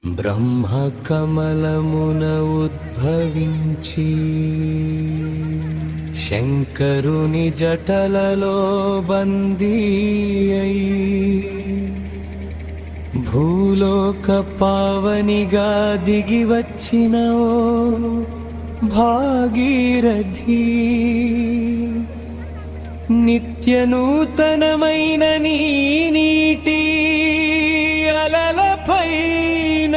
బ్రహ్మ కమలమున ఉద్భవించి శంకరుని జటలలో బందీ అయి భూలోక పావనిగా దిగి వచ్చిన ఓ భాగీరథి నిత్య నూతనమైన నీ నీటి అలలపైన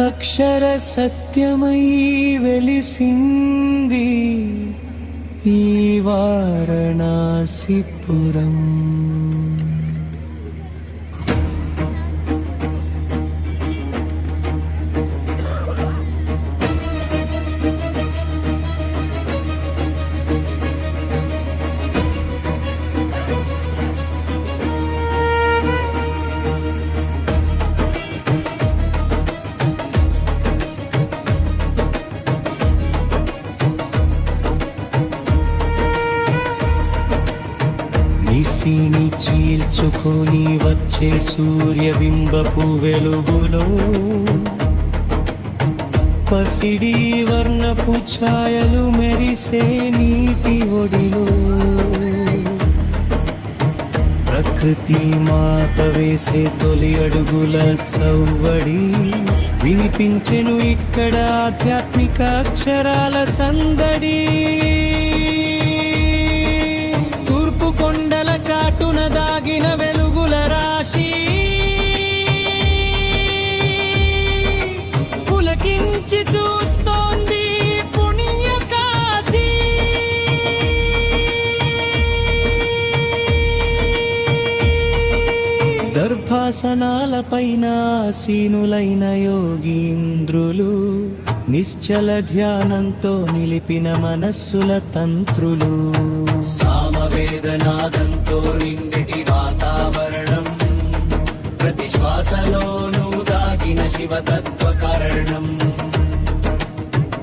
అక్షర సత్యమై వెలిసింది ఈ వారణాసిపురం. నిసిని చీల్చుకొని వచ్చే సూర్యబింబపు వెలుగులో పసిడి వర్ణపు ఛాయలు మెరిసే నీటి ఒడిలో ప్రకృతి మాత వేసే తొలి అడుగుల సవ్వడి వినిపించెను ఇక్కడ ఆధ్యాత్మిక అక్షరాల సందడి. కొండల చాటున దాగిన వెలుగుల రాశి పులకించి చూస్తోంది పుణ్య కాశీ. దర్భాసనాలపైన ఆసీనులైన యోగీంద్రులు నిశ్చల ధ్యానంతో నిలిపిన మనస్సుల తంత్రులు. సామవేదనాదంతో నిండిటి వాతావరణం ప్రతి శ్వాసలోనూ దాగిన శివతత్వ కారణం.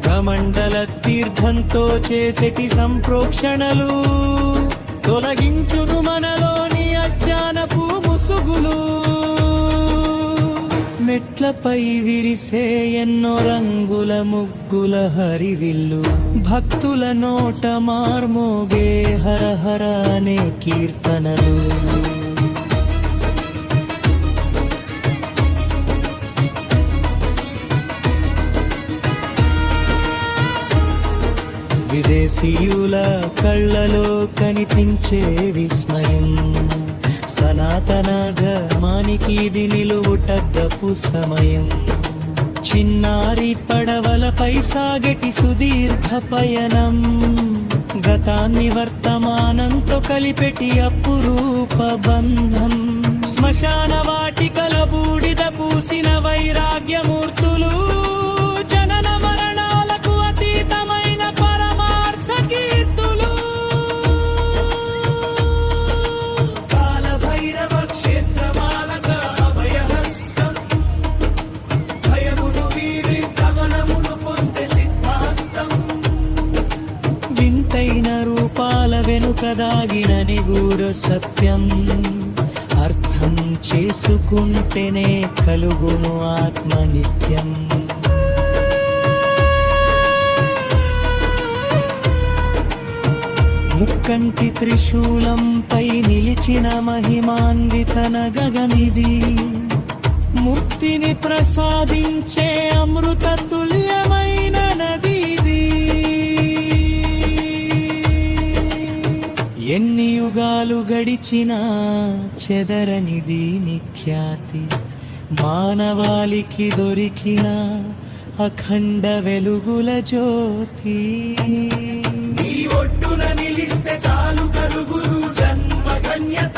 కమండల తీర్థంతో చేసేటి సంప్రోక్షణలు తొలగించును మనలోని అజ్ఞానపు ముసుగులు. మెట్లపై విరిసే ఎన్నో రంగుల ముగ్గుల హరివిల్లు భక్తుల నోట మార్మోగే హర హర అనే కీర్తనలు. విదేశీయుల కళ్ళలో కనిపించే విస్మయం సనాతన ధర్మానికి ఇది నిలువుటద్దపు సమయం. చిన్నారి పడవలపై సాగటి సుదీర్ఘ పయనం గతాన్ని వర్తమానంతో కలిపెటి అపురూప బంధం. శ్మశాన వాటికల బూడిద పూసిన వైరాగ్యమూర్తులు జనన మరణాలకు అతీతమైన పరమార్థ కీర్తులు. కాలభైరవ క్షేత్రమాలక అభయహస్తం భయమును వీడి గమనమును పొందే సిద్ధాంతం. వింతైన రూపాల వెనుక దాగిన నిగూఢ సత్యం అర్థం చేసుకుంటేనే కలుగును ఆత్మ నిత్యం. ముక్కంటి త్రిశూలంపై నిలిచిన మహిమాన్విత నగగమిది ముక్తిని ప్రసాదించే అమృత తుల్యమైన నదిది. ఎన్ని యుగాలు గడిచినా చెదరని దీని ఖ్యాతి మానవాళికి దొరికిన అఖండ వెలుగుల జ్యోతి. నీ ఒడ్డున నిలిస్తే చాలు కలుగును జన్మగన్యత